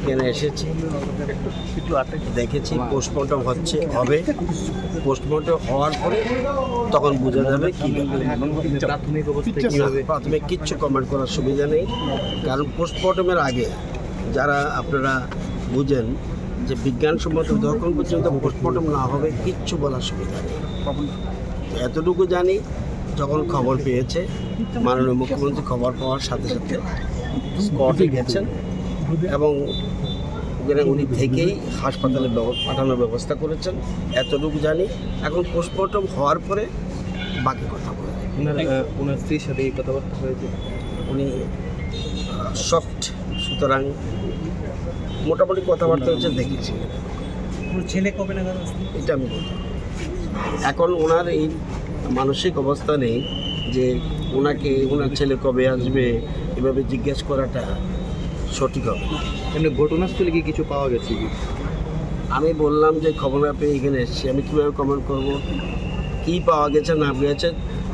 এখানে এসেছি, দেখেছি পোস্টমর্টম হবে। পোস্টমর্টম হওয়ার পরে তখন বোঝা যাবে কী প্রাথমিক কিচ্ছু কমেন্ট করার সুবিধা নেই, কারণ পোস্টমর্টমের আগে যারা আপনারা বুঝেন যে বিজ্ঞানসম্মত যখন পর্যন্ত পোস্টমর্টম না হবে কিচ্ছু বলার সুবিধা নেই। এতটুকু জানি, যখন খবর পেয়েছে মাননীয় মুখ্যমন্ত্রী খবর পাওয়ার সাথে সাথে স্পটে গেছেন এবং উনি থেকেই হাসপাতালে পাঠানোর ব্যবস্থা করেছেন, এতটুকু জানি। এখন পোস্টমর্টম হওয়ার পরে বাকি কথা বলে ওনার স্ত্রীর সাথে এই কথাবার্তা হয়েছে, উনি সফট, সুতরাং মোটামুটি কথাবার্তা হচ্ছে দেখেছি। ছেলে কবে নাগাদ এটা আমি বলছি, এখন ওনার এই মানসিক অবস্থা নেই যে ওনার ছেলে কবে আসবে এভাবে জিজ্ঞেস করাটা সঠিক হবে। এমনি ঘটনাস্থলে কি কিছু পাওয়া গেছে কি? আমি বললাম যে খবর পেয়ে এখানে এসেছি, আমি কীভাবে কমেন্ট করব? কী পাওয়া গেছে না গেছে,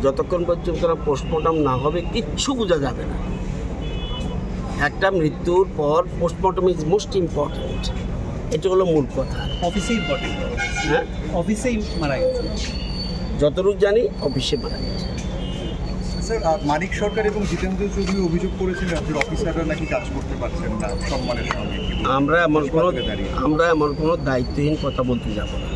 যতক্ষণ পর্যন্ত পোস্টমর্টম না হবে কিচ্ছু বোঝা যাবে না। একটা মৃত্যুর পর পোস্টমর্টম ইজ মোস্ট ইম্পর্ট্যান্ট, এটা হলো মূল কথা। অফিসেই ইম্পর্টেন্ট, হ্যাঁ, অফিসেই মারা গেছে। যতটুকু জানি অফিসে মারা গেছে। স্যার, মানিক সরকার এবং জিতেন্দ্র চৌধুরী অভিযোগ করেছেন রাজ্যের অফিসাররা নাকি কাজ করতে পারছেন না সম্মানের সঙ্গে। আমরা এমন কোনো দায়িত্বহীন কথা বলতে যাব না।